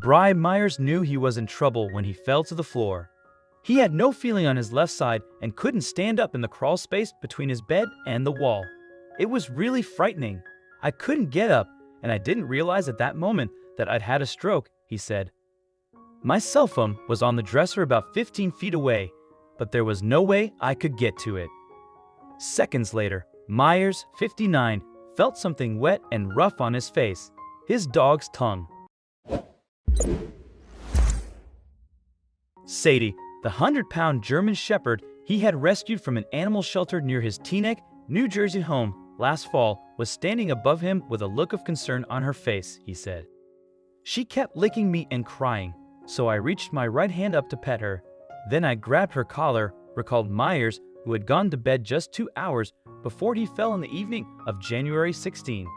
Brian Myers knew he was in trouble when he fell to the floor. He had no feeling on his left side and couldn't stand up in the crawl space between his bed and the wall. It was really frightening. I couldn't get up, and I didn't realize at that moment that I'd had a stroke, he said. My cell phone was on the dresser about 15 feet away, but there was no way I could get to it. Seconds later, Myers, 59, felt something wet and rough on his face, his dog's tongue. Sadie, the 100-pound German Shepherd he had rescued from an animal shelter near his Teaneck, New Jersey home last fall, was standing above him with a look of concern on her face, he said. She kept licking me and crying, so I reached my right hand up to pet her. Then I grabbed her collar, recalled Myers, who had gone to bed just 2 hours before he fell on the evening of January 16.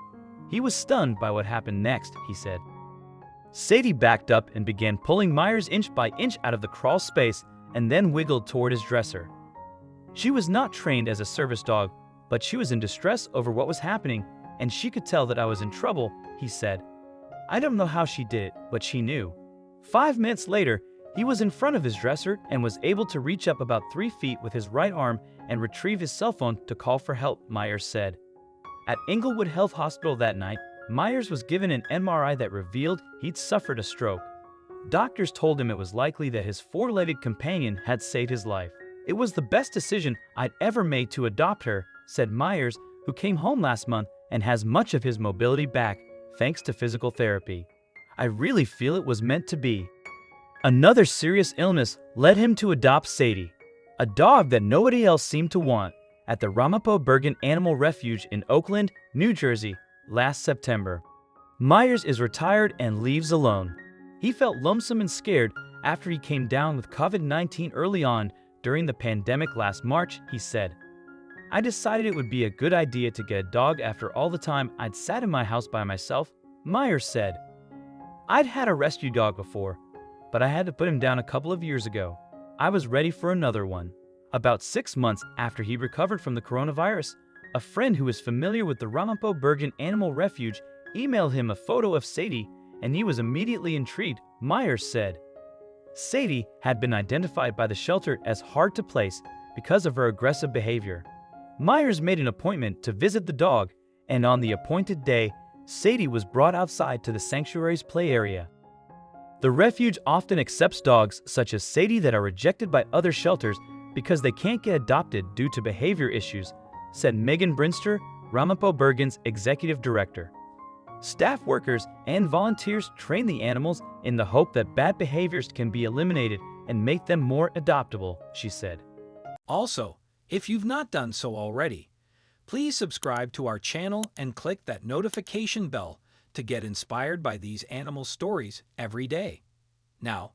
He was stunned by what happened next, he said. Sadie backed up and began pulling Myers inch by inch out of the crawl space and then wiggled toward his dresser. She was not trained as a service dog, but she was in distress over what was happening, and she could tell that I was in trouble, he said. I don't know how she did it, but she knew. 5 minutes later, he was in front of his dresser and was able to reach up about 3 feet with his right arm and retrieve his cell phone to call for help, Myers said. At Inglewood Health Hospital that night, Myers was given an MRI that revealed he'd suffered a stroke. Doctors told him it was likely that his 4-legged companion had saved his life. It was the best decision I'd ever made to adopt her, said Myers, who came home last month and has much of his mobility back thanks to physical therapy. I really feel it was meant to be. Another serious illness led him to adopt Sadie, a dog that nobody else seemed to want, at the Ramapo Bergen Animal Refuge in Oakland, New Jersey, last September. Myers is retired and leaves alone. He felt lonesome and scared after he came down with COVID-19 early on during the pandemic last March, he said. I decided it would be a good idea to get a dog after all the time I'd sat in my house by myself, Myers said. I'd had a rescue dog before, but I had to put him down a couple of years ago. I was ready for another one. About 6 months after he recovered from the coronavirus, a friend who was familiar with the Ramapo Bergen Animal Refuge emailed him a photo of Sadie, and he was immediately intrigued, Myers said. Sadie had been identified by the shelter as hard to place because of her aggressive behavior. Myers made an appointment to visit the dog, and on the appointed day, Sadie was brought outside to the sanctuary's play area. The refuge often accepts dogs such as Sadie that are rejected by other shelters because they can't get adopted due to behavior issues, said Megan Brinster, Ramapo Bergen's executive director. Staff workers and volunteers train the animals in the hope that bad behaviors can be eliminated and make them more adoptable, she said. Also, if you've not done so already, please subscribe to our channel and click that notification bell to get inspired by these animal stories every day. Now,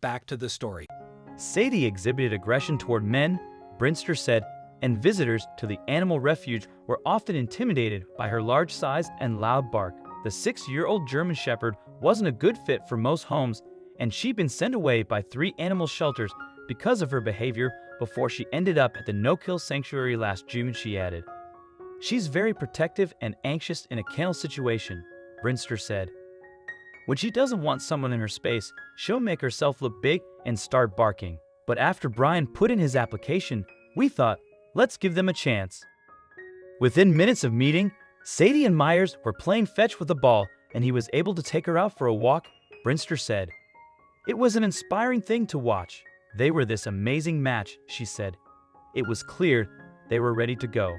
back to the story. Sadie exhibited aggression toward men, Brinster said, and visitors to the animal refuge were often intimidated by her large size and loud bark. The 6-year-old German Shepherd wasn't a good fit for most homes, and she'd been sent away by 3 animal shelters because of her behavior before she ended up at the no-kill sanctuary last June, she added. She's very protective and anxious in a kennel situation, Brinster said. When she doesn't want someone in her space, she'll make herself look big and start barking. But after Brian put in his application, we thought, let's give them a chance. Within minutes of meeting, Sadie and Myers were playing fetch with the ball, and he was able to take her out for a walk, Brinster said. It was an inspiring thing to watch. They were this amazing match, she said. It was clear they were ready to go.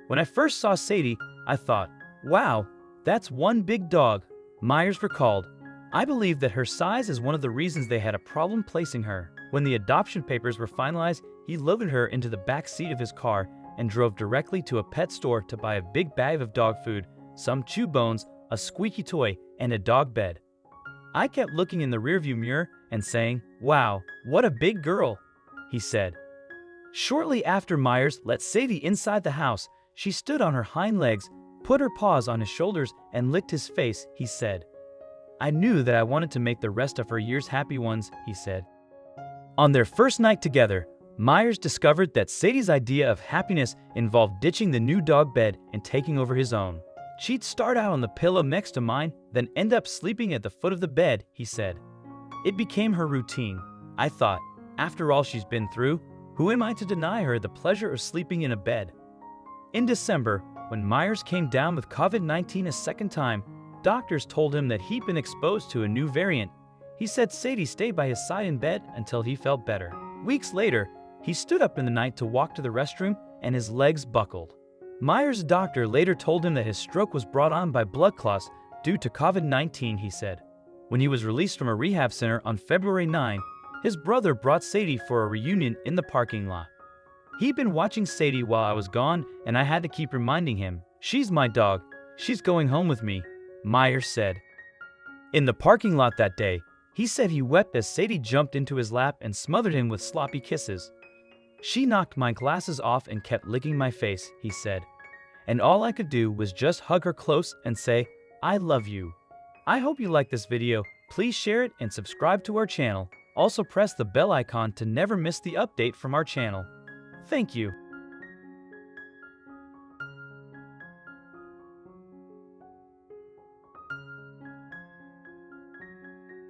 When I first saw Sadie, I thought, wow, that's one big dog, Myers recalled. I believe that her size is one of the reasons they had a problem placing her. When the adoption papers were finalized, he loaded her into the back seat of his car and drove directly to a pet store to buy a big bag of dog food, some chew bones, a squeaky toy, and a dog bed. I kept looking in the rearview mirror and saying, wow, what a big girl, he said. Shortly after Myers let Sadie inside the house, she stood on her hind legs, put her paws on his shoulders, and licked his face, he said. I knew that I wanted to make the rest of her years happy ones, he said. On their first night together, Myers discovered that Sadie's idea of happiness involved ditching the new dog bed and taking over his own. She'd start out on the pillow next to mine, then end up sleeping at the foot of the bed, he said. It became her routine. I thought, after all she's been through, who am I to deny her the pleasure of sleeping in a bed? In December, when Myers came down with COVID-19 a second time, doctors told him that he'd been exposed to a new variant. He said Sadie stayed by his side in bed until he felt better. Weeks later, he stood up in the night to walk to the restroom and his legs buckled. Myers' doctor later told him that his stroke was brought on by blood clots due to COVID-19, he said. When he was released from a rehab center on February 9, his brother brought Sadie for a reunion in the parking lot. He'd been watching Sadie while I was gone, and I had to keep reminding him, "She's my dog. She's going home with me," Myers said. In the parking lot that day, he said he wept as Sadie jumped into his lap and smothered him with sloppy kisses. "She knocked my glasses off and kept licking my face," he said. "And all I could do was just hug her close and say, 'I love you.'" I hope you like this video. Please share it and subscribe to our channel. Also press the bell icon to never miss the update from our channel. Thank you.